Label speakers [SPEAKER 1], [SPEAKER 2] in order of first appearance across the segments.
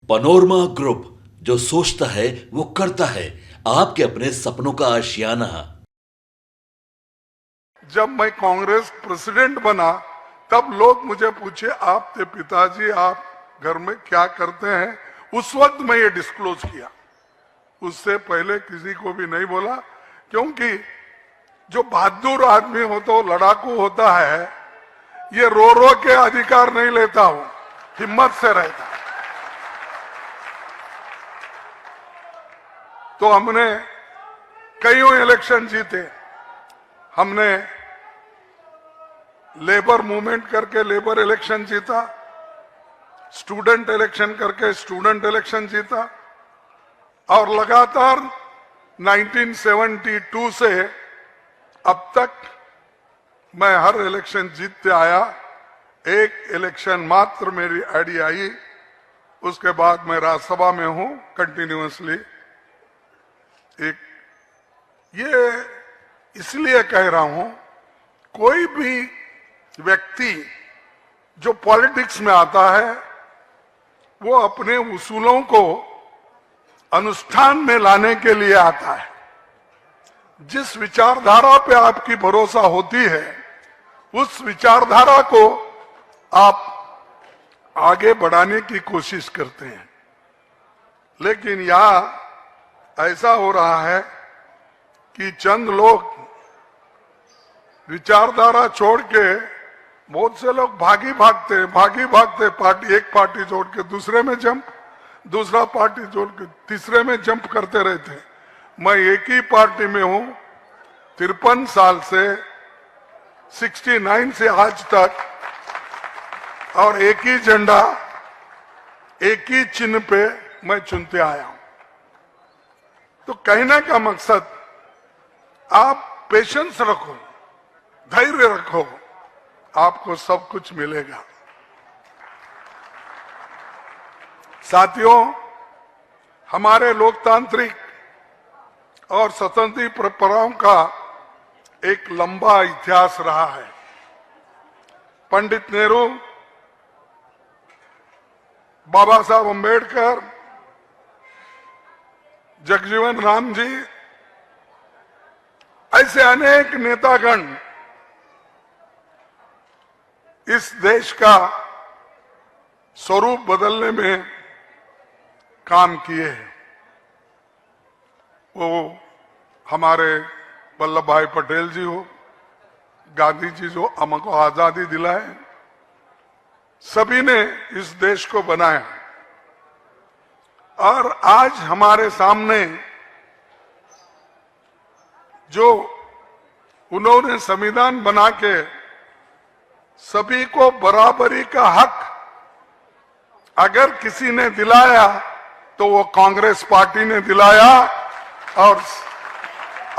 [SPEAKER 1] Panorama group, जो सोचता है वो करता है। आपके अपने सपनों का आशियाना।
[SPEAKER 2] जब मैं कांग्रेस प्रेसिडेंट बना तब लोग मुझे पूछे आपके पिताजी आप घर में क्या करते हैं। उस वक्त मैं ये डिस्क्लोज किया, उससे पहले किसी को भी नहीं बोला, क्योंकि जो बहादुर आदमी होता हो, लड़ाकू होता है, ये रो रो के अधिकार नहीं लेता हूं, हिम्मत से रहता। तो हमने कई इलेक्शन जीते, हमने लेबर मूवमेंट करके लेबर इलेक्शन जीता, स्टूडेंट इलेक्शन करके स्टूडेंट इलेक्शन जीता, और लगातार 1972 से अब तक मैं हर इलेक्शन जीतते आया। एक इलेक्शन मात्र मेरी आईडी आई, उसके बाद मैं राज्यसभा में हूं कंटिन्यूअसली। ये इसलिए कह रहा हूं, कोई भी व्यक्ति जो पॉलिटिक्स में आता है वो अपने उसूलों को अनुष्ठान में लाने के लिए आता है। जिस विचारधारा पे आपकी भरोसा होती है उस विचारधारा को आप आगे बढ़ाने की कोशिश करते हैं। लेकिन यहां ऐसा हो रहा है कि चंद लोग विचारधारा छोड़ के, बहुत से लोग भागी भागते पार्टी, एक पार्टी छोड़ के दूसरे में जंप, दूसरा पार्टी छोड़ के तीसरे में जंप करते रहते हैं। मैं एक ही पार्टी में हूं 53 साल से, 69 से आज तक, और एक ही झंडा एक ही चिन्ह पे मैं चुनते आया हूं। तो कहने का मकसद, आप पेशेंस रखो, धैर्य रखो, आपको सब कुछ मिलेगा। साथियों, हमारे लोकतांत्रिक और स्वतंत्र परंपराओं का एक लंबा इतिहास रहा है। पंडित नेहरू, बाबा साहब अंबेडकर, जगजीवन राम जी, ऐसे अनेक नेतागण इस देश का स्वरूप बदलने में काम किए हैं। वो हमारे वल्लभ भाई पटेल जी हो, गांधी जी जो हमको आजादी दिलाए, सभी ने इस देश को बनाया। और आज हमारे सामने जो उन्होंने संविधान बना के सभी को बराबरी का हक अगर किसी ने दिलाया तो वो कांग्रेस पार्टी ने दिलाया, और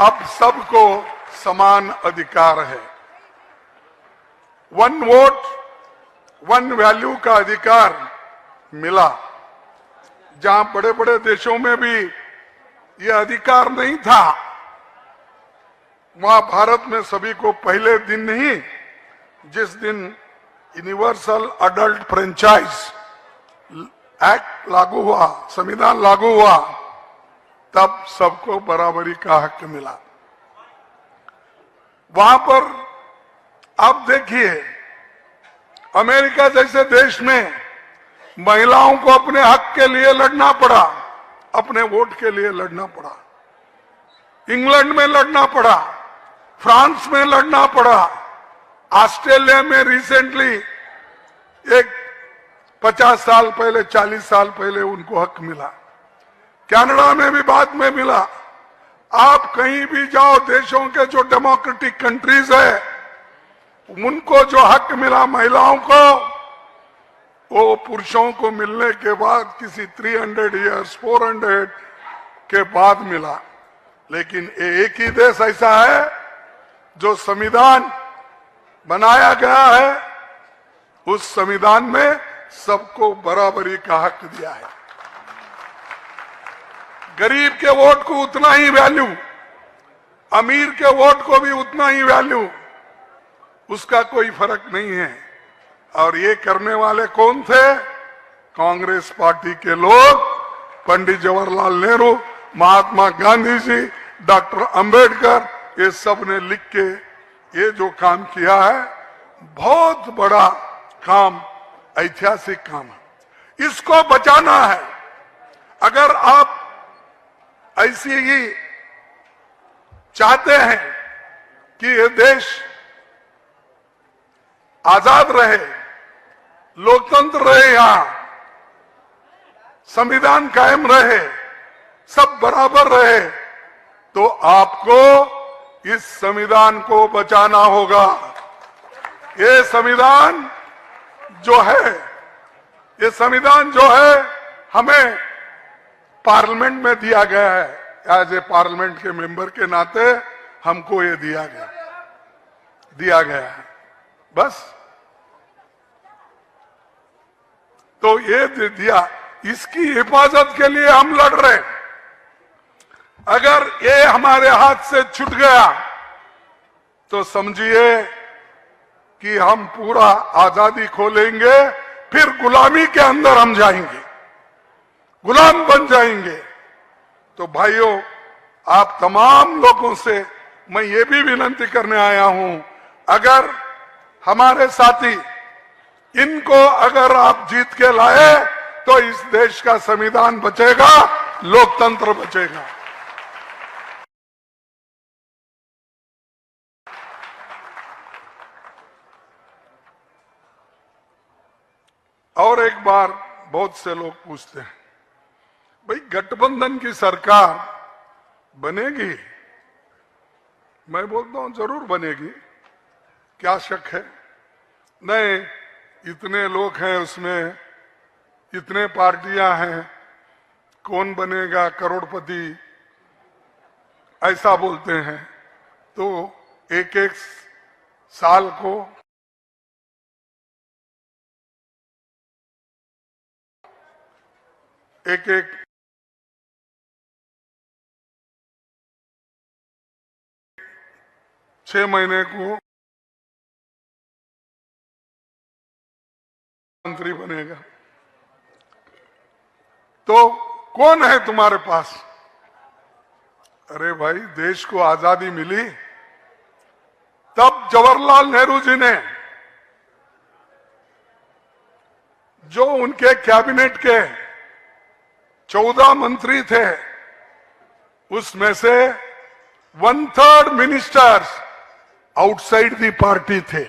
[SPEAKER 2] अब सबको समान अधिकार है। वन वोट वन वैल्यू का अधिकार मिला। जहां बड़े बड़े देशों में भी यह अधिकार नहीं था, वहां भारत में सभी को पहले दिन नहीं, जिस दिन यूनिवर्सल अडल्ट फ्रेंचाइज एक्ट लागू हुआ, संविधान लागू हुआ, तब सबको बराबरी का हक मिला। वहां पर आप देखिए, अमेरिका जैसे देश में महिलाओं को अपने हक के लिए लड़ना पड़ा, अपने वोट के लिए लड़ना पड़ा। इंग्लैंड में लड़ना पड़ा, फ्रांस में लड़ना पड़ा, ऑस्ट्रेलिया में रिसेंटली एक 50 साल पहले, 40 साल पहले उनको हक मिला, कनाडा में भी बाद में मिला। आप कहीं भी जाओ, देशों के जो डेमोक्रेटिक कंट्रीज है, उनको जो हक मिला महिलाओं को, वो पुरुषों को मिलने के बाद किसी 300 इयर्स 400 के बाद मिला। लेकिन एक ही देश ऐसा है जो संविधान बनाया गया है, उस संविधान में सबको बराबरी का हक दिया है। गरीब के वोट को उतना ही वैल्यू, अमीर के वोट को भी उतना ही वैल्यू, उसका कोई फर्क नहीं है। और ये करने वाले कौन थे? कांग्रेस पार्टी के लोग, पंडित जवाहरलाल नेहरू, महात्मा गांधी जी, डॉक्टर अंबेडकर, ये सब ने लिख के ये जो काम किया है, बहुत बड़ा काम, ऐतिहासिक काम है। इसको बचाना है। अगर आप ऐसी ही चाहते हैं कि ये देश आजाद रहे, लोकतंत्र रहे, यहां संविधान कायम रहे, सब बराबर रहे, तो आपको इस संविधान को बचाना होगा। ये संविधान जो है, ये संविधान जो है हमें पार्लियामेंट में दिया गया है। एज ए पार्लियामेंट के मेंबर के नाते हमको ये दिया गया है। बस तो ये दिया, इसकी हिफाजत के लिए हम लड़ रहे हैं। अगर ये हमारे हाथ से छूट गया तो समझिए कि हम पूरा आजादी खो लेंगे, फिर गुलामी के अंदर हम जाएंगे, गुलाम बन जाएंगे। तो भाइयों, आप तमाम लोगों से मैं ये भी विनती करने आया हूं, अगर हमारे साथी इनको अगर आप जीत के लाए तो इस देश का संविधान बचेगा, लोकतंत्र बचेगा। और एक बार बहुत से लोग पूछते हैं, भाई गठबंधन की सरकार बनेगी? मैं बोलता हूं जरूर बनेगी, क्या शक है? नहीं, इतने लोग हैं उसमें, इतने पार्टियां हैं, कौन बनेगा करोड़पति, ऐसा बोलते हैं। तो एक एक साल को एक 6 महीने को मंत्री बनेगा। तो कौन है तुम्हारे पास? अरे भाई, देश को आजादी मिली तब जवाहरलाल नेहरू जी ने, जो उनके कैबिनेट के 14 मंत्री थे, उसमें से 1/3 मिनिस्टर्स आउटसाइड दी पार्टी थे।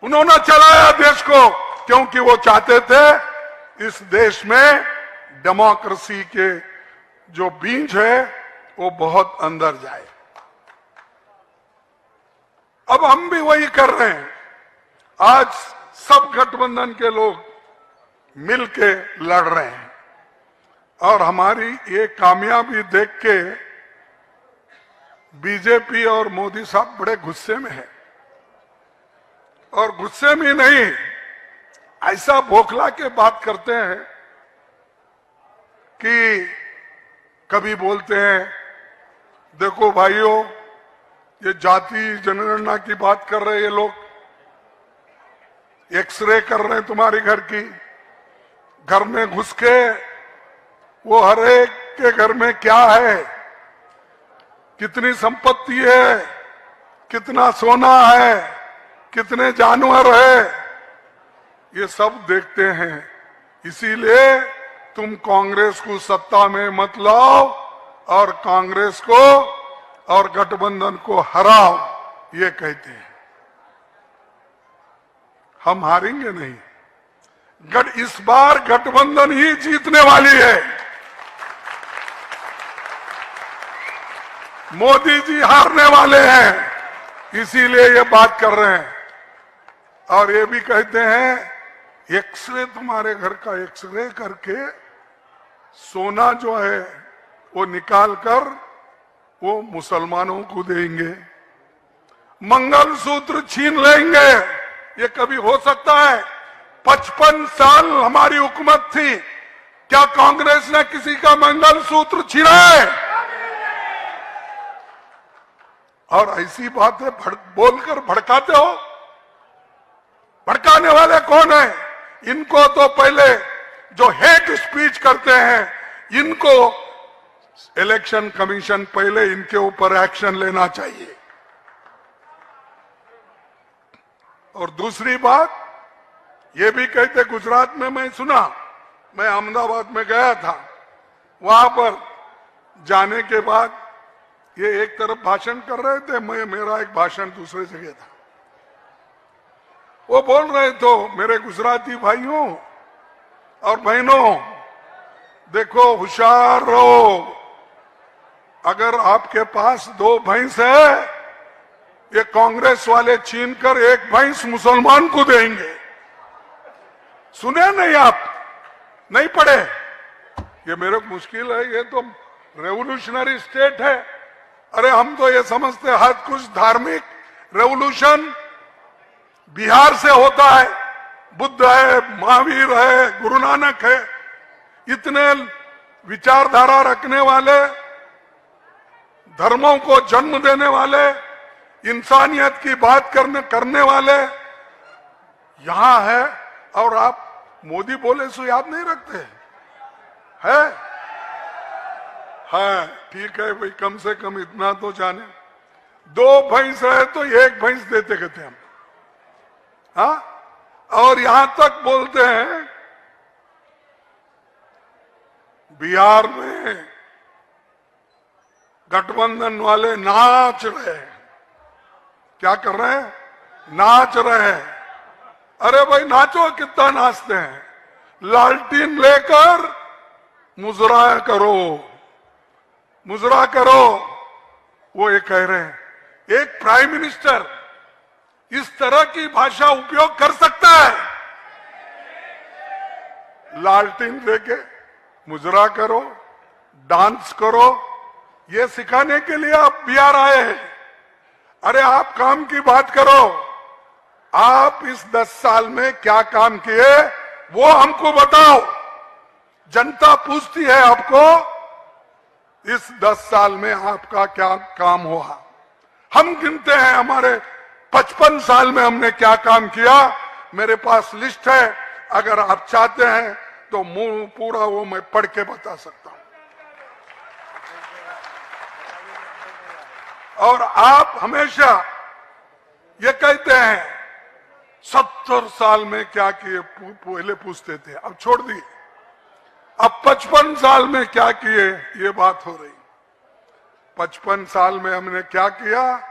[SPEAKER 2] उन्होंने चलाया देश को, क्योंकि वो चाहते थे इस देश में डेमोक्रेसी के जो बीज है वो बहुत अंदर जाए। अब हम भी वही कर रहे हैं। आज सब गठबंधन के लोग मिलके लड़ रहे हैं और हमारी ये कामयाबी देख के बीजेपी और मोदी साहब बड़े गुस्से में है। और गुस्से में नहीं, ऐसा बौखला के बात करते हैं कि कभी बोलते हैं देखो भाइयों, ये जाति जनगणना की बात कर रहे हैं ये लोग, एक्सरे कर रहे हैं तुम्हारी घर की, घर में घुस के वो हर एक के घर में क्या है, कितनी संपत्ति है, कितना सोना है, कितने जानवर है, ये सब देखते हैं। इसीलिए तुम कांग्रेस को सत्ता में मत लाओ और कांग्रेस को और गठबंधन को हराओ, ये कहते हैं। हम हारेंगे नहीं, इस बार गठबंधन ही जीतने वाली है। मोदी जी हारने वाले हैं, इसीलिए ये बात कर रहे हैं। और ये भी कहते हैं एक्सरे, तुम्हारे घर का एक्सरे करके सोना जो है वो निकाल कर वो मुसलमानों को देंगे, मंगलसूत्र छीन लेंगे। ये कभी हो सकता है? 55 साल हमारी हुकूमत थी, क्या कांग्रेस ने किसी का मंगलसूत्र छीना है? और ऐसी बातें बोलकर भड़काते हो। भड़काने वाले कौन है? इनको तो पहले जो हेट स्पीच करते हैं इनको इलेक्शन कमीशन पहले इनके ऊपर एक्शन लेना चाहिए। और दूसरी बात ये भी कहते, गुजरात में मैं सुना, मैं अहमदाबाद में गया था, वहां पर जाने के बाद ये एक तरफ भाषण कर रहे थे, मेरा एक भाषण दूसरे जगह था। वो बोल रहे तो मेरे गुजराती भाइयों और बहनों, देखो होशियार रहो, अगर आपके पास 2 भैंस है, ये कांग्रेस वाले छीन कर 1 भैंस मुसलमान को देंगे। सुने नहीं आप? नहीं पढ़े? ये मेरे को मुश्किल है, ये तो रेवोल्यूशनरी स्टेट है। अरे हम तो ये समझते हर कुछ धार्मिक रेवोल्यूशन बिहार से होता है, बुद्ध है, महावीर है, गुरु नानक है, इतने विचारधारा रखने वाले, धर्मों को जन्म देने वाले, इंसानियत की बात करने वाले यहां है, और आप मोदी बोले सो याद नहीं रखते है? हाँ ठीक है भाई, कम से कम इतना तो जाने। 2 भैंस है तो 1 भैंस देते कहते हम, हाँ? और यहां तक बोलते हैं बिहार में गठबंधन वाले नाच रहे हैं। क्या कर रहे हैं? नाच रहे हैं। अरे भाई नाचो, कितना नाचते हैं? लालटीन लेकर मुजरा करो, मुजरा करो। वो ये कह रहे हैं, एक प्राइम मिनिस्टर इस तरह की भाषा उपयोग कर सकता है? लालटीन लेके मुजरा करो, डांस करो, ये सिखाने के लिए आप बिहार आए हैं। अरे आप काम की बात करो, आप इस 10 साल में क्या काम किए वो हमको बताओ। जनता पूछती है आपको, इस 10 साल में आपका क्या काम हुआ। हम गिनते हैं हमारे 55 साल में हमने क्या काम किया। मेरे पास लिस्ट है, अगर आप चाहते हैं तो मुंह पूरा वो मैं पढ़ के बता सकता हूं। और आप हमेशा ये कहते हैं 70 साल में क्या किए, पहले पूछते थे, अब छोड़ दिए। अब 55 साल में क्या किए ये बात हो रही। 55 साल में हमने क्या किया,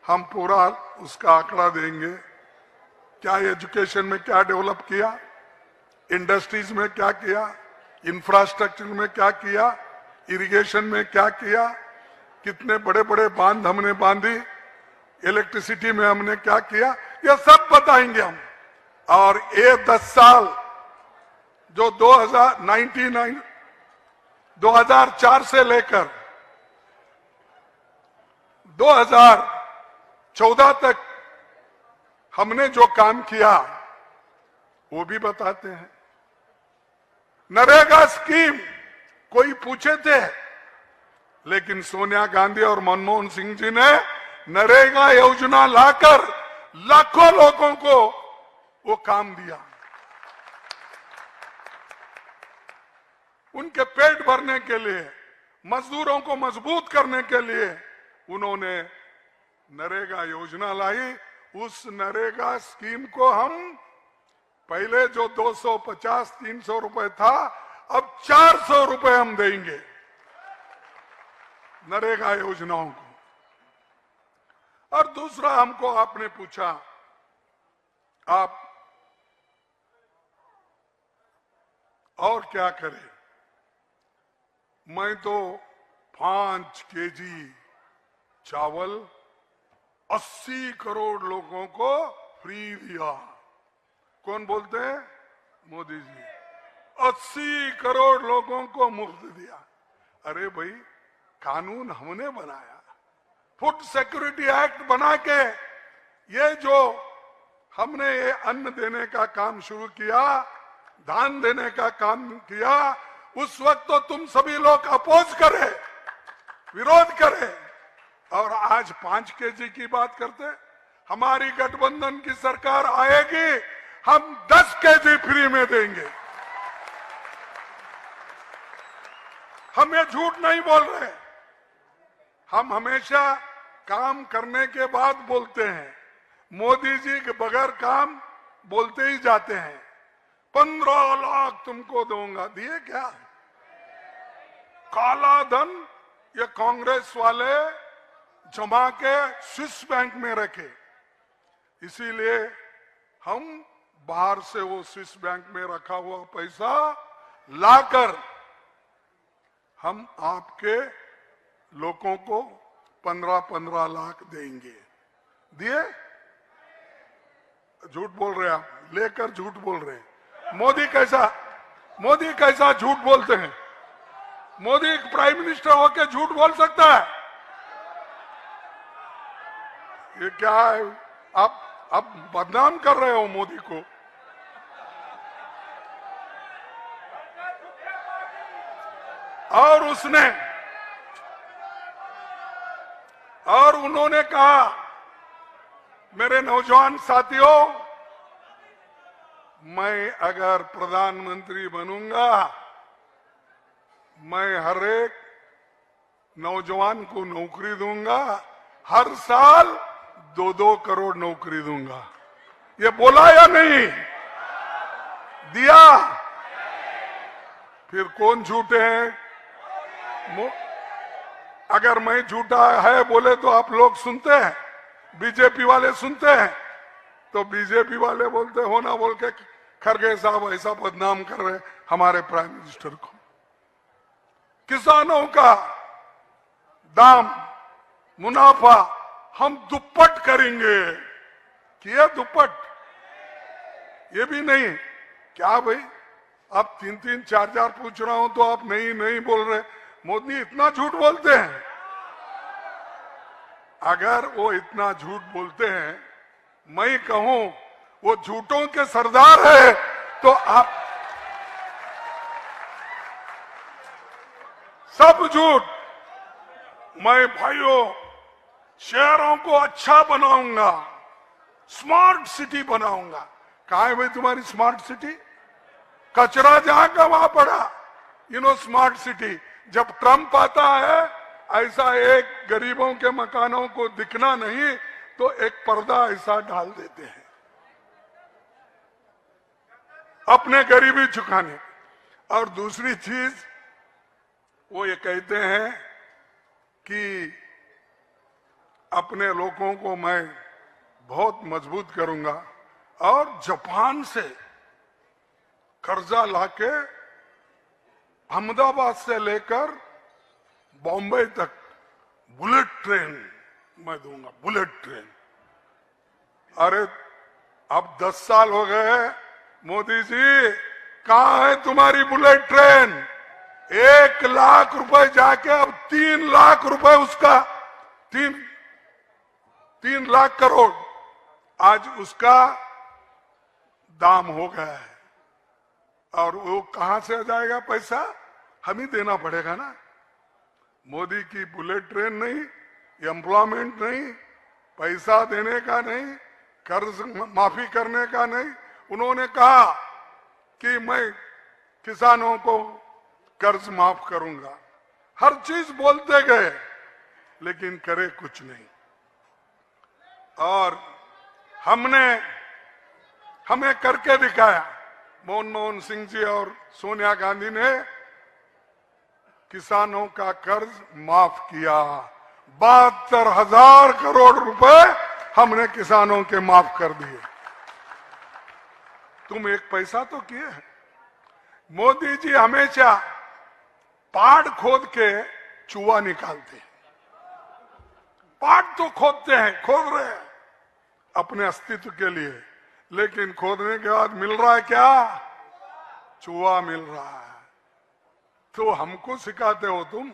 [SPEAKER 2] हम पूरा उसका आंकड़ा देंगे। क्या एजुकेशन में क्या डेवलप किया, इंडस्ट्रीज में क्या किया, इंफ्रास्ट्रक्चर में क्या किया, इरिगेशन में क्या किया, कितने बड़े बड़े बांध हमने बांधी, इलेक्ट्रिसिटी में हमने क्या किया, ये सब बताएंगे हम। और ये 10 साल जो 2004 से लेकर 2014 तक हमने जो काम किया वो भी बताते हैं। नरेगा स्कीम कोई पूछे थे, लेकिन सोनिया गांधी और मनमोहन सिंह जी ने नरेगा योजना लाकर लाखों लोगों को वो काम दिया। उनके पेट भरने के लिए, मजदूरों को मजबूत करने के लिए उन्होंने नरेगा योजना लाई। उस नरेगा स्कीम को हम पहले जो 250-300 रुपए था, अब 400 रुपए हम देंगे नरेगा योजनाओं को। और दूसरा, हमको आपने पूछा आप और क्या करें। मैं तो 5 केजी चावल 80 करोड़ लोगों को फ्री दिया। कौन बोलते हैं? मोदी जी। 80 करोड़ लोगों को मुफ्त दिया। अरे भाई, कानून हमने बनाया, फूड सिक्योरिटी एक्ट बना के ये जो हमने ये अन्न देने का काम शुरू किया, धान देने का काम किया, उस वक्त तो तुम सभी लोग अपोज करे, विरोध करे, और आज 5 केजी की बात करते। हमारी गठबंधन की सरकार आएगी, हम 10 केजी फ्री में देंगे। हम ये झूठ नहीं बोल रहे, हम हमेशा काम करने के बाद बोलते हैं। मोदी जी के बगैर काम बोलते ही जाते हैं। 15 लाख तुमको दूंगा, दिए क्या? काला धन ये कांग्रेस वाले जमा के स्विस बैंक में रखे, इसीलिए हम बाहर से वो स्विस बैंक में रखा हुआ पैसा लाकर हम आपके लोगों को 15-15 लाख देंगे। दिए? झूठ बोल रहे आप, लेकर झूठ बोल रहे हैं। मोदी कैसा झूठ बोलते हैं? मोदी प्राइम मिनिस्टर होकर झूठ बोल सकता है? ये क्या है? आप बदनाम कर रहे हो मोदी को। और उन्होंने कहा, मेरे नौजवान साथियों, मैं अगर प्रधानमंत्री बनूंगा, मैं हर एक नौजवान को नौकरी दूंगा, हर साल 2-2 करोड़ नौकरी दूंगा। ये बोला या नहीं? दिया? फिर कौन झूठे हैं? अगर मैं झूठा है बोले तो आप लोग सुनते हैं, बीजेपी वाले सुनते हैं, तो बीजेपी वाले बोलते हो ना बोल के खरगे साहब ऐसा बदनाम कर रहे हमारे प्राइम मिनिस्टर को। किसानों का दाम, मुनाफा हम दुप्पट करेंगे। किया दुप्पट? ये भी नहीं क्या भाई? आप 3-3, 4-4 पूछ रहा हूं तो आप नहीं बोल रहे। मोदी इतना झूठ बोलते हैं। अगर वो इतना झूठ बोलते हैं, मैं कहूं वो झूठों के सरदार है, तो आप सब झूठ। मैं भाइयों शहरों को अच्छा बनाऊंगा, स्मार्ट सिटी बनाऊंगा। कहां है भाई तुम्हारी स्मार्ट सिटी? कचरा जहां का वहां पड़ा। Smart city. जब ट्रंप आता है, ऐसा एक गरीबों के मकानों को दिखना नहीं तो एक पर्दा ऐसा डाल देते हैं अपने गरीबी चुकाने। और दूसरी चीज वो ये कहते हैं कि अपने लोगों को मैं बहुत मजबूत करूंगा, और जापान से कर्जा लाके अहमदाबाद से लेकर बॉम्बे तक बुलेट ट्रेन मैं दूंगा। Bullet train. अरे अब 10 साल हो गए मोदी जी, कहां है तुम्हारी बुलेट ट्रेन? 1 लाख रुपए जाके अब 3 लाख रुपए उसका 3 लाख करोड़ आज उसका दाम हो गया है। और वो कहां से आ जाएगा पैसा? हम ही देना पड़ेगा ना। मोदी की बुलेट ट्रेन नहीं, एम्प्लॉयमेंट नहीं, पैसा देने का नहीं, कर्ज माफी करने का नहीं। उन्होंने कहा कि मैं किसानों को कर्ज माफ करूंगा। हर चीज बोलते गए लेकिन करे कुछ नहीं। और हमें करके दिखाया। मनमोहन सिंह जी और सोनिया गांधी ने किसानों का कर्ज माफ किया। 72,000 करोड़ रुपए हमने किसानों के माफ कर दिए। तुम एक पैसा तो किए हैं। मोदी जी हमेशा पहाड़ खोद के चूहा निकालते हैं। पहाड़ तो खोदते हैं, खोद रहे हैं अपने अस्तित्व के लिए, लेकिन खोदने के बाद मिल रहा है क्या? चूहा मिल रहा है। तो हमको सिखाते हो तुम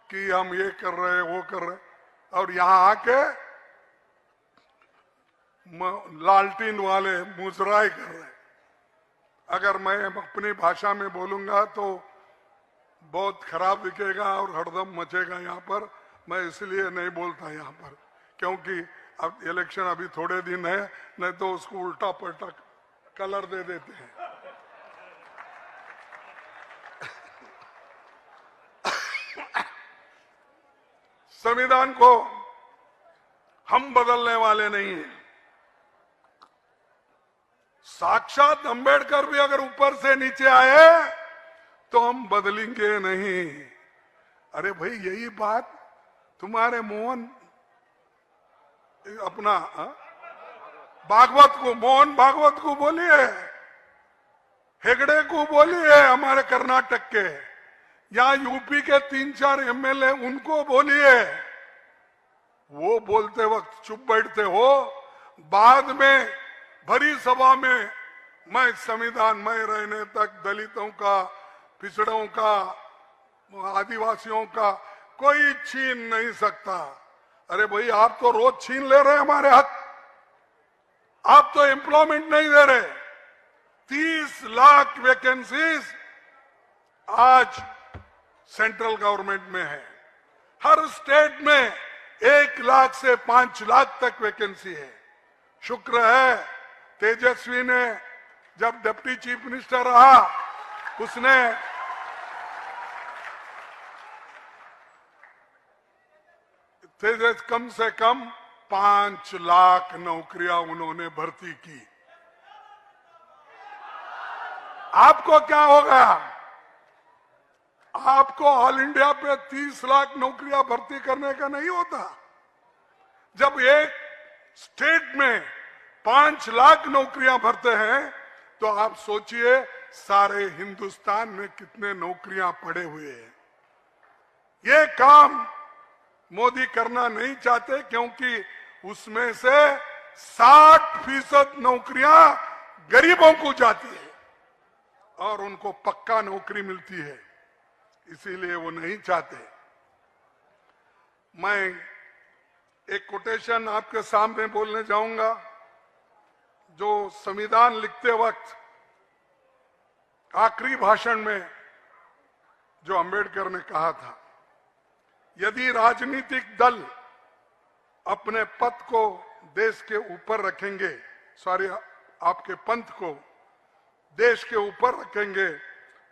[SPEAKER 2] कि हम ये कर रहे वो कर रहे, और यहां आके लालटीन वाले मुजराई कर रहे। अगर मैं अपनी भाषा में बोलूंगा तो बहुत खराब दिखेगा और हड़दम मचेगा यहाँ पर। मैं इसलिए नहीं बोलता यहाँ पर, क्योंकि अब इलेक्शन अभी थोड़े दिन है, नहीं तो उसको उल्टा पलटा कलर दे देते हैं। संविधान को हम बदलने वाले नहीं हैं। साक्षात अंबेडकर भी अगर ऊपर से नीचे आए तो हम बदलेंगे नहीं। अरे भाई, यही बात तुम्हारे मोहन अपना भागवत को, मोहन भागवत को बोलिए, हेगड़े को बोलिए, हमारे कर्नाटक के, यहाँ यूपी के 3-4 एमएलए उनको बोलिए। वो बोलते वक्त चुप बैठते हो, बाद में भरी सभा में मैं संविधान में रहने तक दलितों का, पिछड़ों का, आदिवासियों का कोई छीन नहीं सकता। अरे भाई, आप तो रोज छीन ले रहे हैं हमारे हक। आप तो एम्प्लॉयमेंट नहीं दे रहे। 30 लाख वैकेंसीज आज सेंट्रल गवर्नमेंट में है। हर स्टेट में 1 लाख से 5 लाख तक वैकेंसी है। शुक्र है तेजस्वी ने जब डिप्टी चीफ मिनिस्टर रहा, उसने कम से कम 5 लाख नौकरियां उन्होंने भर्ती की। आपको क्या होगा? आपको ऑल इंडिया पे 30 लाख नौकरियां भर्ती करने का नहीं होता। जब एक स्टेट में 5 लाख नौकरियां भरते हैं तो आप सोचिए सारे हिंदुस्तान में कितने नौकरियां पड़े हुए हैं। ये काम मोदी करना नहीं चाहते क्योंकि उसमें से 60% नौकरियां गरीबों को जाती है और उनको पक्का नौकरी मिलती है, इसीलिए वो नहीं चाहते। मैं एक कोटेशन आपके सामने बोलने जाऊंगा जो संविधान लिखते वक्त आखिरी भाषण में जो अंबेडकर ने कहा था, यदि राजनीतिक दल अपने पद को देश के ऊपर रखेंगे, आपके पंथ को देश के ऊपर रखेंगे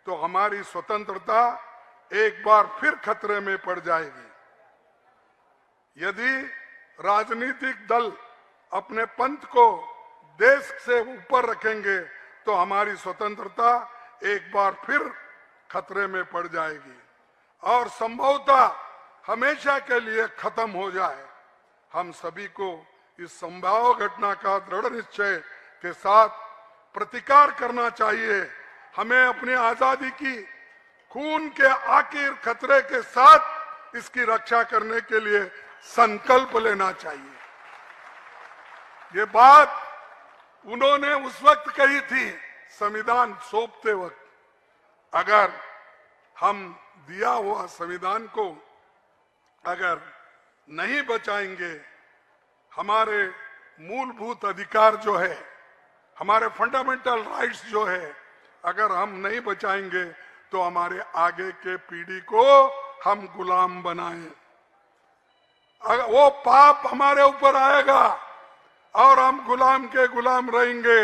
[SPEAKER 2] तो हमारी स्वतंत्रता एक बार फिर खतरे में पड़ जाएगी। यदि राजनीतिक दल अपने पंथ को देश से ऊपर रखेंगे तो हमारी स्वतंत्रता एक बार फिर खतरे में पड़ जाएगी और संभवतः हमेशा के लिए खत्म हो जाए। हम सभी को इस संभाव्य घटना का दृढ़ निश्चय के साथ प्रतिकार करना चाहिए। हमें अपनी आजादी की खून के आखिर खतरे के साथ इसकी रक्षा करने के लिए संकल्प लेना चाहिए। ये बात उन्होंने उस वक्त कही थी संविधान सौंपते वक्त। अगर हम दिया हुआ संविधान को अगर नहीं बचाएंगे, हमारे मूलभूत अधिकार जो है, हमारे फंडामेंटल राइट्स जो है, अगर हम नहीं बचाएंगे तो हमारे आगे के पीढ़ी को हम गुलाम बनाएं। अगर वो पाप हमारे ऊपर आएगा और हम गुलाम के गुलाम रहेंगे।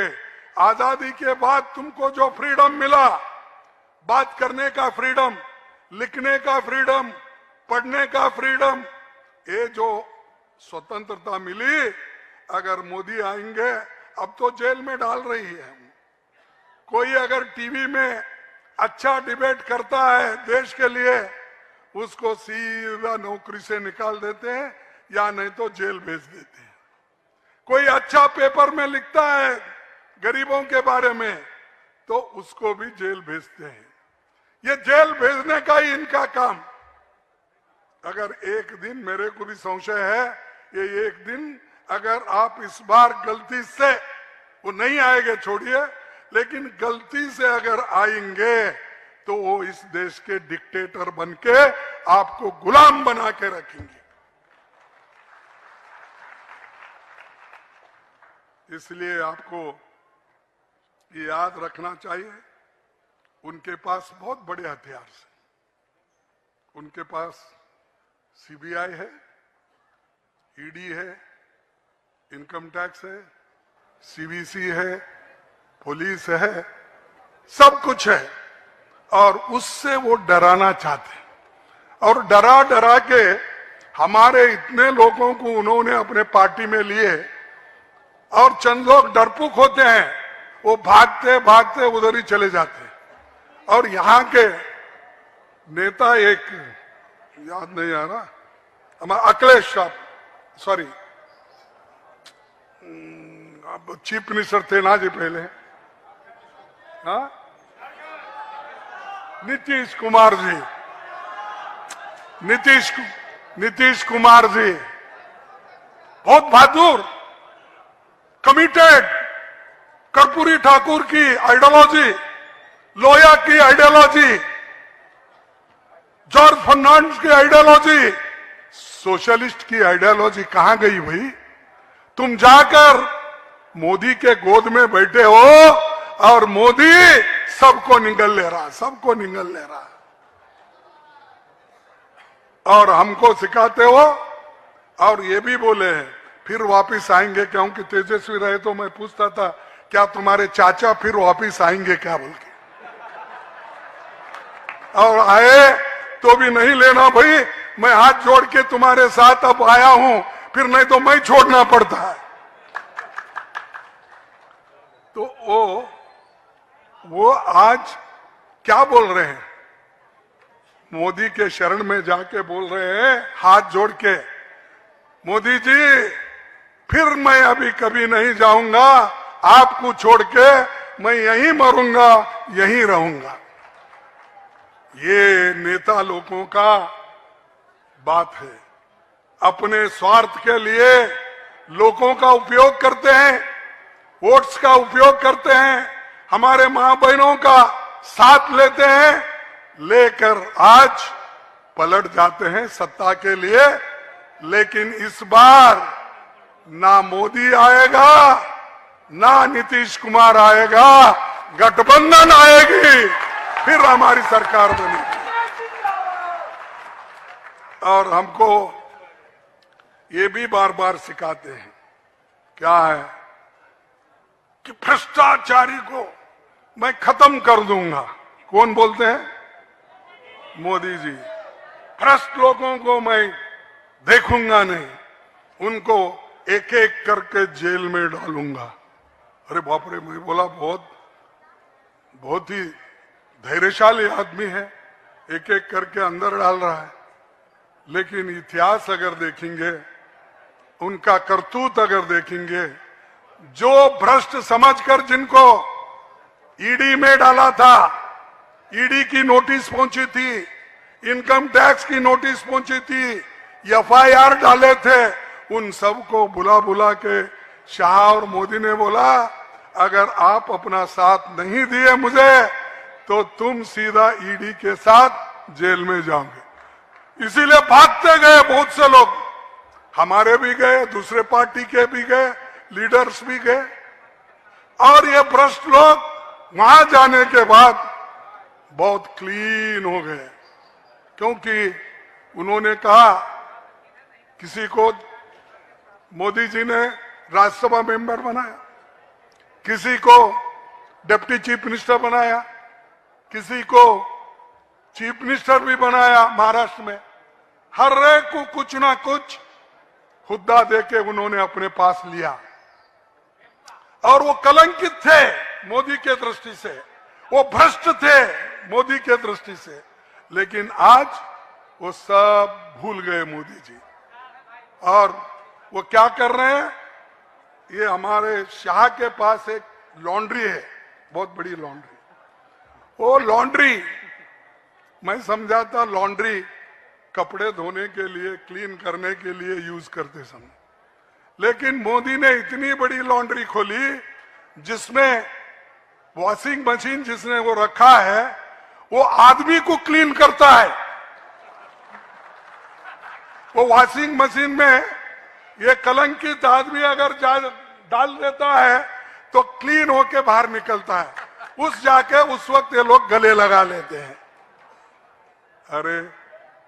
[SPEAKER 2] आजादी के बाद तुमको जो फ्रीडम मिला, बात करने का फ्रीडम, लिखने का फ्रीडम, पढ़ने का फ्रीडम, ये जो स्वतंत्रता मिली, अगर मोदी आएंगे, अब तो जेल में डाल रही है। कोई अगर टीवी में अच्छा डिबेट करता है देश के लिए, उसको सीधा नौकरी से निकाल देते हैं या नहीं तो जेल भेज देते हैं। कोई अच्छा पेपर में लिखता है गरीबों के बारे में तो उसको भी जेल भेजते हैं। ये जेल भेजने का ही इनका काम। अगर एक दिन, मेरे को भी संशय है, ये एक दिन अगर आप इस बार गलती से, वो नहीं आएंगे छोड़िए, लेकिन गलती से अगर आएंगे तो वो इस देश के डिक्टेटर बनके आपको गुलाम बना के रखेंगे। इसलिए आपको ये याद रखना चाहिए, उनके पास बहुत बड़े हथियार हैं। उनके पास सीबीआई है, ईडी है, इनकम टैक्स है, सीवीसी है, पुलिस है, सब कुछ है, और उससे वो डराना चाहते हैं। और डरा डरा के हमारे इतने लोगों को उन्होंने अपने पार्टी में लिए, और चंद लोग डरपोक होते हैं, वो भागते भागते उधर ही चले जाते हैं। और यहाँ के नेता, एक याद नहीं आ रहा, हमारा अखिलेश साहब, सॉरी, अब चीफ मिनिस्टर थे ना जी पहले, हाँ, नीतीश कुमार जी, नीतीश कुमार जी बहुत बहादुर, कमिटेड, कर्पूरी ठाकुर की आइडियोलॉजी, लोहिया की आइडियोलॉजी, जॉर्ज फर्नांडिस की आइडियोलॉजी, सोशलिस्ट की आइडियोलॉजी कहां गई भाई? तुम जाकर मोदी के गोद में बैठे हो और मोदी सबको निगल ले रहा, सबको निगल ले रहा, और हमको सिखाते हो। और ये भी बोले हैं फिर वापिस आएंगे, क्योंकि तेजस्वी रहे तो मैं पूछता था क्या तुम्हारे चाचा फिर वापिस आएंगे क्या बोल के, और आए तो भी नहीं लेना भाई, मैं हाथ जोड़ के तुम्हारे साथ अब आया हूं, फिर नहीं तो मैं छोड़ना पड़ता है। तो वो आज क्या बोल रहे हैं? मोदी के शरण में जाके बोल रहे हैं हाथ जोड़ के, मोदी जी फिर मैं अभी कभी नहीं जाऊंगा, आपको छोड़ के मैं यहीं मरूंगा, यहीं रहूंगा। ये नेता लोगों का बात है, अपने स्वार्थ के लिए लोगों का उपयोग करते हैं, वोट्स का उपयोग करते हैं, हमारे मां बहनों का साथ लेते हैं, लेकर आज पलट जाते हैं सत्ता के लिए। लेकिन इस बार ना मोदी आएगा, ना नीतीश कुमार आएगा, गठबंधन आएगी, फिर हमारी सरकार बनेगी। और हमको ये भी बार बार सिखाते हैं, क्या है कि भ्रष्टाचारी को मैं खत्म कर दूंगा। कौन बोलते हैं? मोदी जी। भ्रष्ट लोगों को मैं देखूंगा नहीं, उनको एक एक करके जेल में डालूंगा। अरे बाप रे, मैं बोला बहुत ही धैर्यशाली आदमी है, एक एक करके अंदर डाल रहा है। लेकिन इतिहास अगर देखेंगे, उनका करतूत अगर देखेंगे, जो भ्रष्ट समझकर जिनको ईडी में डाला था, ईडी की नोटिस पहुंची थी, इनकम टैक्स की नोटिस पहुंची थी, एफआईआर डाले थे, उन सबको बुला बुला के शाह और मोदी ने बोला अगर आप अपना साथ नहीं दिए मुझे तो तुम सीधा ईडी के साथ जेल में जाओगे। इसीलिए भागते गए बहुत से लोग, हमारे भी गए, दूसरे पार्टी के भी गए, लीडर्स भी गए। और ये भ्रष्ट लोग वहां जाने के बाद बहुत क्लीन हो गए, क्योंकि उन्होंने कहा, किसी को मोदी जी ने राज्यसभा मेंबर बनाया, किसी को डिप्टी चीफ मिनिस्टर बनाया, किसी को चीफ मिनिस्टर भी बनाया महाराष्ट्र में। हर एक को कुछ ना कुछ हुद्दा देके उन्होंने अपने पास लिया, और वो कलंकित थे मोदी के दृष्टि से, वो भ्रष्ट थे मोदी के दृष्टि से। लेकिन आज वो सब भूल गए मोदी जी, और वो क्या कर रहे हैं? ये हमारे शाह के पास एक लॉन्ड्री है, बहुत बड़ी लॉन्ड्री। वो लॉन्ड्री, मैं समझाता लॉन्ड्री कपड़े धोने के लिए, क्लीन करने के लिए यूज करते समय, लेकिन मोदी ने इतनी बड़ी लॉन्ड्री खोली जिसमें वॉशिंग मशीन जिसने वो रखा है वो आदमी को क्लीन करता है। वो वॉशिंग मशीन में ये कलंकित आदमी अगर डाल देता है तो क्लीन होके बाहर निकलता है, उस जाके उस वक्त ये लोग गले लगा लेते हैं। अरे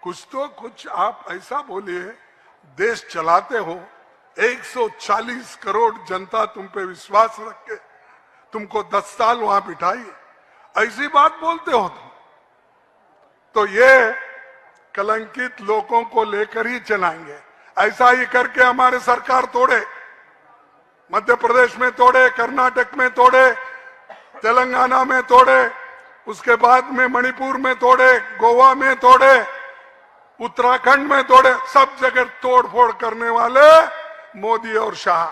[SPEAKER 2] कुछ तो कुछ आप ऐसा बोलिए, देश चलाते हो, 140 करोड़ जनता तुम पे विश्वास रख के तुमको 10 साल वहां बिठाई, ऐसी बात बोलते हो तुम। तो ये कलंकित लोगों को लेकर ही चलाएंगे। ऐसा ही करके हमारे सरकार तोड़े, मध्य प्रदेश में तोड़े, कर्नाटक में तोड़े, तेलंगाना में तोड़े, उसके बाद में मणिपुर में तोड़े, गोवा में तोड़े, उत्तराखंड में तोड़े, सब जगह तोड़फोड़ करने वाले मोदी और शाह।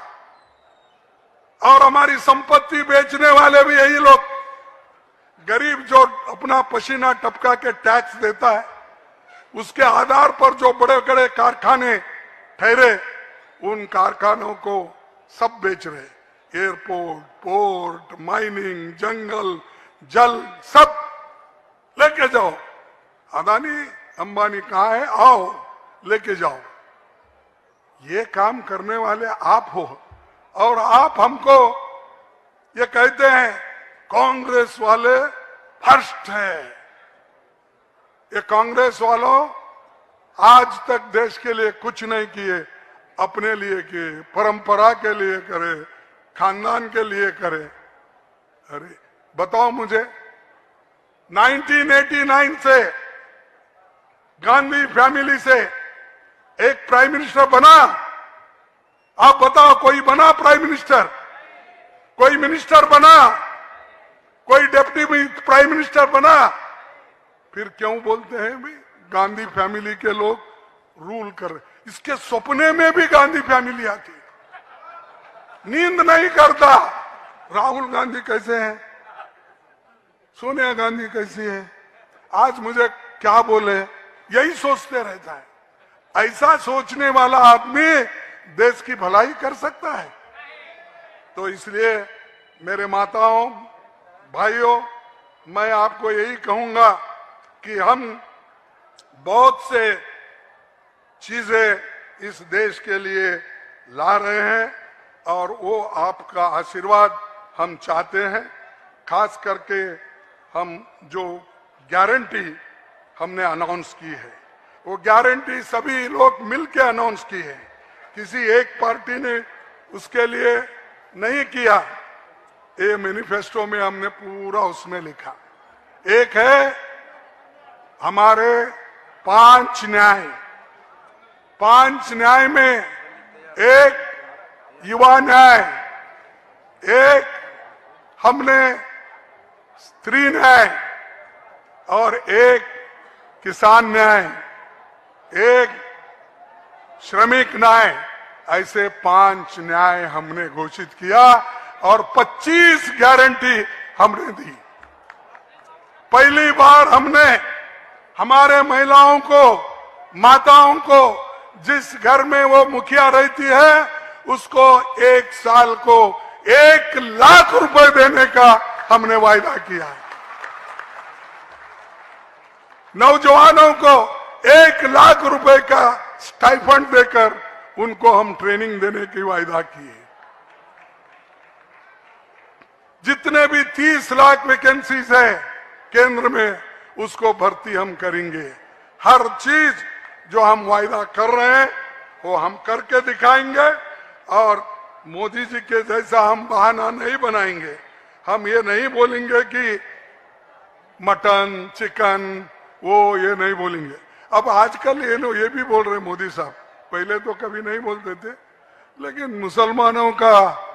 [SPEAKER 2] और हमारी संपत्ति बेचने वाले भी यही लोग। गरीब जो अपना पसीना टपका के टैक्स देता है, उसके आधार पर जो बड़े बड़े कारखाने ठहरे, उन कारखानों को सब बेच रहे। एयरपोर्ट, पोर्ट, माइनिंग, जंगल, जल, सब लेके जाओ। अदानी अंबानी कहाँ है, आओ लेके जाओ। ये काम करने वाले आप हो। और आप हमको ये कहते हैं कांग्रेस वाले फर्स्ट है। ये कांग्रेस वालों आज तक देश के लिए कुछ नहीं किए, अपने लिए किए, परंपरा के लिए करे, खानदान के लिए करे। अरे बताओ मुझे, 1989 से गांधी फैमिली से एक प्राइम मिनिस्टर बना? आप बताओ, कोई बना प्राइम मिनिस्टर? कोई मिनिस्टर बना? कोई डिप्टी प्राइम मिनिस्टर बना? फिर क्यों बोलते हैं भाई गांधी फैमिली के लोग रूल कर रहे? इसके सपने में भी गांधी फैमिली आती, नींद नहीं करता। राहुल गांधी कैसे हैं, सोनिया गांधी कैसी है, आज मुझे क्या बोले, यही सोचते रहता है। ऐसा सोचने वाला आदमी देश की भलाई कर सकता है? तो इसलिए मेरे माताओं, भाइयों, मैं आपको यही कहूंगा कि हम बहुत से चीजें इस देश के लिए ला रहे हैं और वो आपका आशीर्वाद हम चाहते हैं। खास करके हम जो गारंटी हमने अनाउंस की है, वो गारंटी सभी लोग मिलकर अनाउंस की है, किसी एक पार्टी ने उसके लिए नहीं किया। ये मैनिफेस्टो में हमने पूरा उसमें लिखा। एक है हमारे 5 न्याय। 5 न्याय में एक युवा न्याय, एक हमने स्त्री न्याय और एक किसान न्याय, एक श्रमिक न्याय, ऐसे 5 न्याय हमने घोषित किया और 25 गारंटी हमने दी। पहली बार हमने हमारे महिलाओं को, माताओं को, जिस घर में वो मुखिया रहती है, उसको 1 साल को 1 लाख रुपए देने का हमने वायदा किया है। नौजवानों को 1 लाख रुपए का स्टाइफंड देकर उनको हम ट्रेनिंग देने की वायदा किए। जितने भी 30 लाख वैकेंसीज है केंद्र में, उसको भर्ती हम करेंगे। हर चीज जो हम वायदा कर रहे हैं वो हम करके दिखाएंगे और मोदी जी के जैसा हम बहाना नहीं बनाएंगे। हम ये नहीं बोलेंगे कि मटन, चिकन, वो ये नहीं बोलेंगे। अब आजकल ये भी बोल रहे मोदी साहब, पहले तो कभी नहीं बोलते थे, लेकिन मुसलमानों का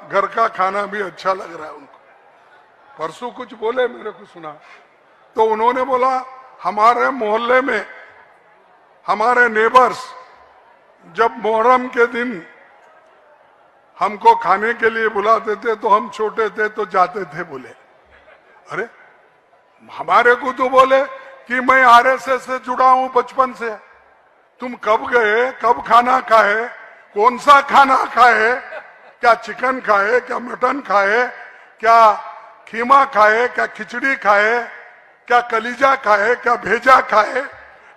[SPEAKER 2] घर का खाना भी अच्छा लग रहा है उनको। परसों कुछ बोले, मेरे को सुना, तो उन्होंने बोला हमारे मोहल्ले में हमारे नेबर्स जब मोहर्रम के दिन हमको खाने के लिए बुलाते थे तो हम छोटे थे तो जाते थे। बोले अरे हमारे को तो बोले कि मैं आरएसएस से जुड़ा हूं बचपन से। तुम कब गए, कब खाना खाए, कौन सा खाना खाए, क्या चिकन खाए, क्या मटन खाए, क्या खीमा खाए, क्या खिचड़ी खाए, क्या कलीजा खाए, क्या भेजा खाए?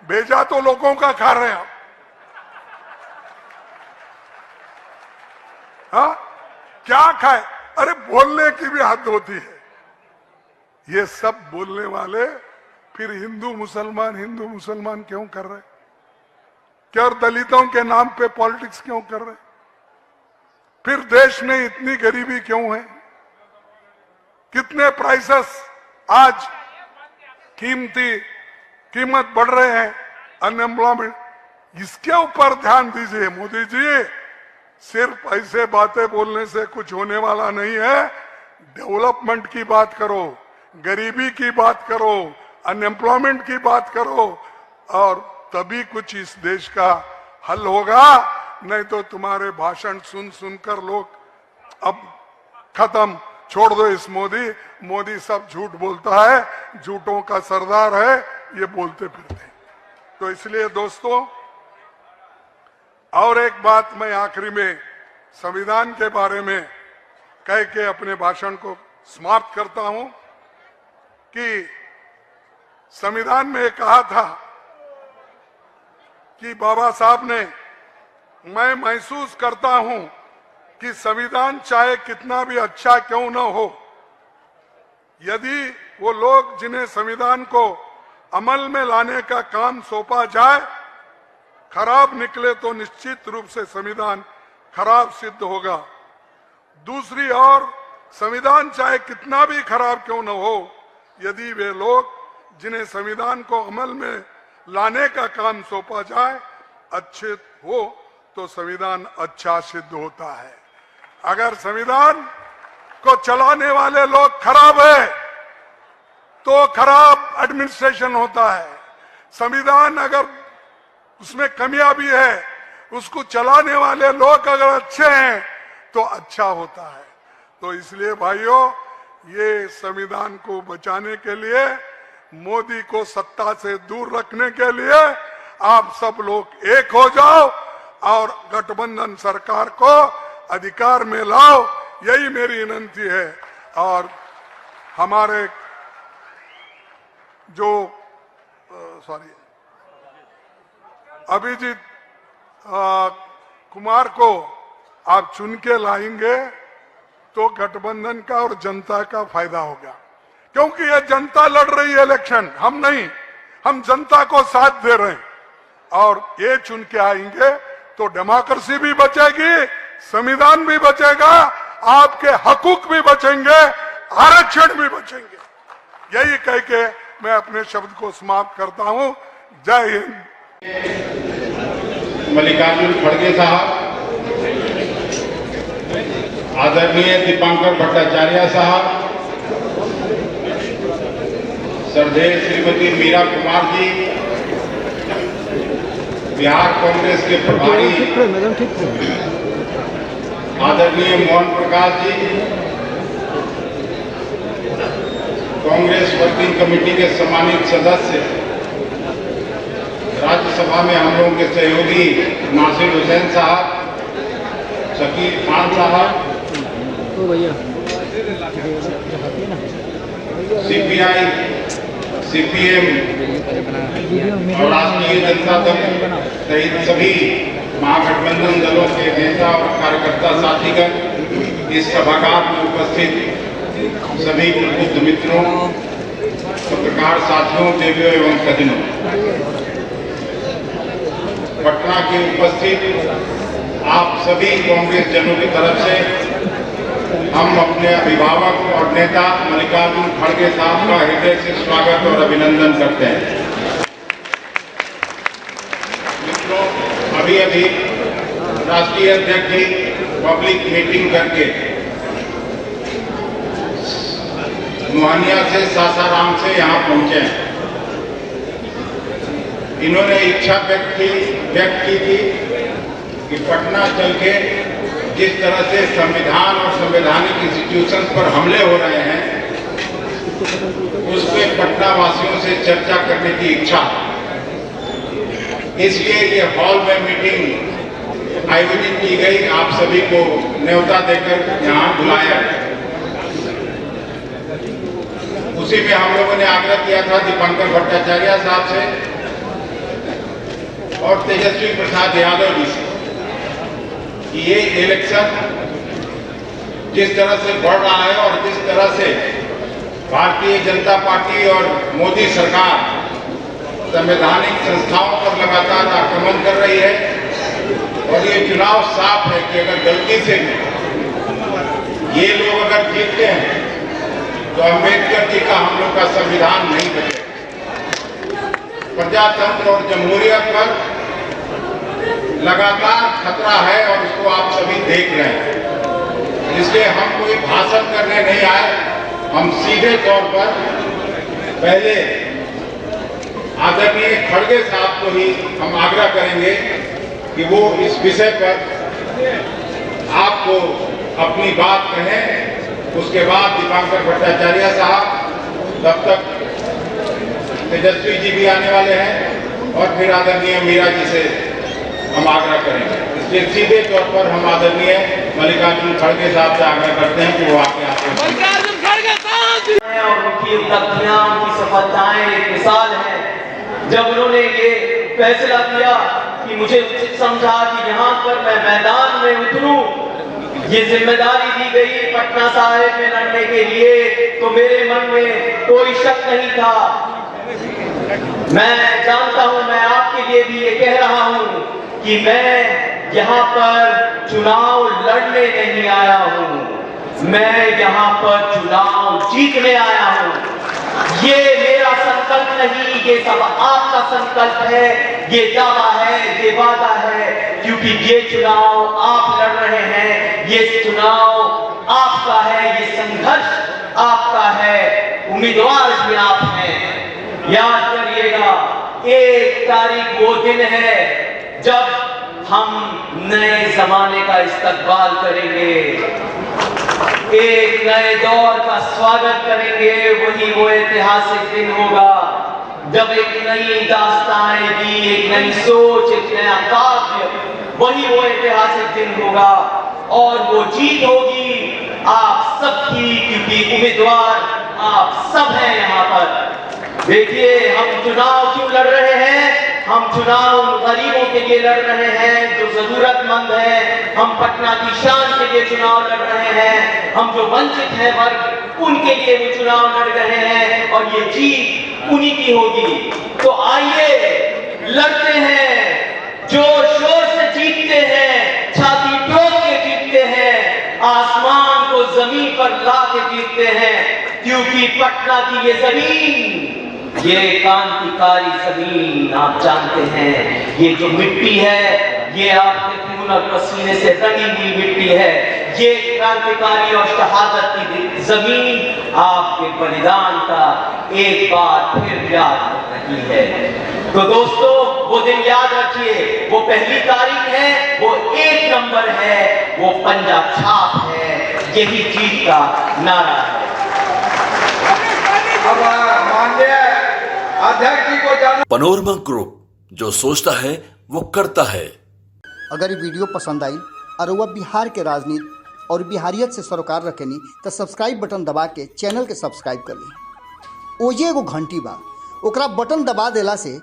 [SPEAKER 2] भेजा तो लोगों का खा रहे हैं। हाँ, क्या खाए? अरे बोलने की भी हद होती है। ये सब बोलने वाले फिर हिंदू मुसलमान क्यों कर रहे? क्या दलितों के नाम पे पॉलिटिक्स क्यों कर रहे? फिर देश में इतनी गरीबी क्यों है? कितने प्राइसेस आज कीमत बढ़ रहे हैं, अनएम्प्लॉयमेंट, इसके ऊपर ध्यान दीजिए मोदी जी। सिर्फ ऐसे बातें बोलने से कुछ होने वाला नहीं है। डेवलपमेंट की बात करो, गरीबी की बात करो, अनएम्प्लॉयमेंट की बात करो, और तभी कुछ इस देश का हल होगा। नहीं तो तुम्हारे भाषण सुन सुनकर लोग अब खत्म, छोड़ दो इस मोदी सब झूठ बोलता है, झूठों का सरदार है, ये बोलते फिरते। तो इसलिए दोस्तों, और एक बात मैं आखिरी में संविधान के बारे में कह के अपने भाषण को समाप्त करता हूं कि संविधान में कहा था कि बाबा साहब ने, मैं महसूस करता हूं कि संविधान चाहे कितना भी अच्छा क्यों न हो, यदि वो लोग जिन्हें संविधान को अमल में लाने का काम सौंपा जाए खराब निकले तो निश्चित रूप से संविधान खराब सिद्ध होगा। दूसरी ओर संविधान चाहे कितना भी खराब क्यों न हो, यदि वे लोग जिन्हें संविधान को अमल में लाने का काम सौंपा जाए अच्छे हो तो संविधान अच्छा सिद्ध होता है। अगर संविधान को चलाने वाले लोग खराब है तो खराब एडमिनिस्ट्रेशन होता है। संविधान अगर उसमें कमियां भी है, उसको चलाने वाले लोग अगर अच्छे हैं तो अच्छा होता है। तो इसलिए भाइयों, ये संविधान को बचाने के लिए, मोदी को सत्ता से दूर रखने के लिए आप सब लोग एक हो जाओ और गठबंधन सरकार को अधिकार में लाओ, यही मेरी विनती है। और हमारे जो अभिजीत कुमार को आप चुन के लाएंगे तो गठबंधन का और जनता का फायदा होगा, क्योंकि ये जनता लड़ रही है इलेक्शन, हम नहीं, हम जनता को साथ दे रहे हैं। और ये चुन के आएंगे तो डेमोक्रेसी भी बचेगी, संविधान भी बचेगा, आपके हकूक भी बचेंगे, आरक्षण भी बचेंगे। यही कह के मैं अपने शब्द को समाप्त करता हूं। जय हिंद।
[SPEAKER 3] मल्लिकार्जुन खड़गे साहब, आदरणीय दीपांकर भट्टाचार्य साहब, श्रद्धेय श्रीमती मीरा कुमार जी, बिहार कांग्रेस के प्रभारी आदरणीय मोहन प्रकाश जी, कांग्रेस वर्किंग कमेटी के सम्मानित सदस्य, राज्यसभा में हम लोगों के सहयोगी नासिर हुसैन साहब, शकील खान साहब, सीपीआई, सीपीएम और राष्ट्रीय जनता दल सहित सभी महागठबंधन दलों के नेता और कार्यकर्ता साथीगण, इस सभागार में उपस्थित सभी प्रबुद्ध मित्रों, पत्रकार साथियों, देवियों एवं सज्जनों, पटना के उपस्थित आप सभी कांग्रेस जनों की तरफ से हम अपने अभिभावक और नेता मल्लिकार्जुन खड़गे साहब का हृदय से स्वागत और अभिनंदन करते हैं। मित्रों, अभी अभी राष्ट्रीय अध्यक्ष जी पब्लिक मीटिंग करके मोहनिया से, सासाराम से यहाँ पहुंचे हैं। इन्होंने इच्छा व्यक्त की थी कि पटना चल के जिस तरह से संविधान और संवैधानिक इंस्टीट्यूशन पर हमले हो रहे हैं, उस पर पटना वासियों से चर्चा करने की इच्छा, इसलिए ये हॉल में मीटिंग आयोजित की गई। आप सभी को न्योता देकर यहाँ बुलाया। उसी में हम लोगों ने आग्रह किया था दीपांकर भट्टाचार्य साहब से और तेजस्वी प्रसाद यादव जी से कि ये इलेक्शन जिस तरह से बढ़ रहा है और जिस तरह से भारतीय जनता पार्टी और मोदी सरकार संवैधानिक संस्थाओं पर लगातार आक्रमण कर रही है, और ये चुनाव साफ है कि अगर गलती से ये लोग अगर जीतते हैं तो अम्बेडकर जी का हम लोग का संविधान नहीं बचेगा। प्रजातंत्र और जमहूरियत पर लगातार खतरा है और उसको आप सभी देख रहे हैं। इसलिए हम कोई भाषण करने नहीं आए, हम सीधे तौर पर पहले आदरणीय खड़गे साहब को ही हम आग्रह करेंगे कि वो इस विषय पर आपको अपनी बात कहें। उसके बाद दीपांकर भट्टाचार्य साहब, तब तक तेजस्वी जी भी आने वाले हैं और फिर आदरणीय मीरा जी से हम आग्रह करेंगे। इसलिए सीधे तौर पर हम आदरणीय मल्लिकार्जुन खड़गे साहब से आग्रह करते हैं कि वो आके
[SPEAKER 4] और उनकी उपलब्धियां, उनकी सफलताएं एक मिसाल है। जब उन्होंने ये फैसला किया कि मुझे उचित समझा कि यहाँ पर मैं मैदान में उतरूं, ये जिम्मेदारी दी गई पटना साहिब में लड़ने के लिए, तो मेरे मन में कोई शक नहीं था। मैं जानता हूं, मैं आपके लिए भी ये कह रहा हूं कि मैं यहाँ पर चुनाव लड़ने नहीं आया हूं, मैं यहाँ पर चुनाव जीतने आया हूं। ये मेरा संकल्प नहीं, ये सब आपका संकल्प है, ये दावा है, ये वादा है, क्योंकि ये चुनाव आप लड़ रहे हैं, ये चुनाव आपका है, ये संघर्ष आपका है, उम्मीदवार भी आप हैं। याद करिएगा, 1 तारीख वो दिन है जब हम नए जमाने का इस्तकबाल करेंगे, एक नए दौर का स्वागत करेंगे। वही वो ऐतिहासिक दिन होगा जब एक नई दास्तां आएगी, एक नई सोच, एक नया काव्य, वही वो ऐतिहासिक दिन होगा और वो जीत होगी आप सबकी, क्योंकि उम्मीदवार आप सब हैं यहाँ पर। देखिए, हम चुनाव क्यों लड़ रहे हैं? हम चुनाव उन गरीबों के लिए लड़ रहे हैं जो जरूरतमंद हैं, हम पटना की शान के लिए चुनाव लड़ रहे हैं, हम जो वंचित हैं वर्ग, उनके लिए वो चुनाव लड़ रहे हैं और ये जीत उन्हीं की होगी। तो आइए लड़ते हैं, जोर शोर से जीतते हैं, छाती ठोक के जीतते हैं, आसमान को जमीन पर ला के जीतते हैं, क्योंकि पटना की ये जमीन, ये क्रांतिकारी जमीन आप जानते हैं, ये जो मिट्टी है ये आपके खून और पसीने से रंगी हुई मिट्टी है, ये क्रांतिकारी और शहादत की जमीन आपके बलिदान का एक बार फिर याद कर रही है। तो दोस्तों, वो दिन याद रखिए, वो 1 तारीख है, वो 1 नंबर है, वो पंजा छाप है, यही जीत का नारा है।
[SPEAKER 1] पनोरमा ग्रुप, जो सोचता है वो करता है।
[SPEAKER 5] अगर ये वीडियो पसंद आई और वह बिहार के राजनीति और बिहारियत से सरोकार रखेनी तो सब्सक्राइब बटन दबा के चैनल के सब्सक्राइब कर ली। ओजे एगो घंटी बा, ओकरा बटन दबा देला से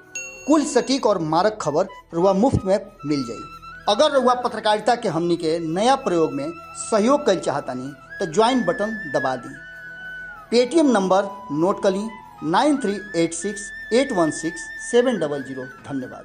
[SPEAKER 5] कुल सटीक और मारक खबर रुआ मुफ्त में मिल जाई। अगर रुआ पत्रकारिता के हमनी के नया प्रयोग में सहयोग कर चाहतानी तो ज्वाइन बटन दबा दी। पेटीएम नंबर नोट कर ली 9386 816 700। धन्यवाद।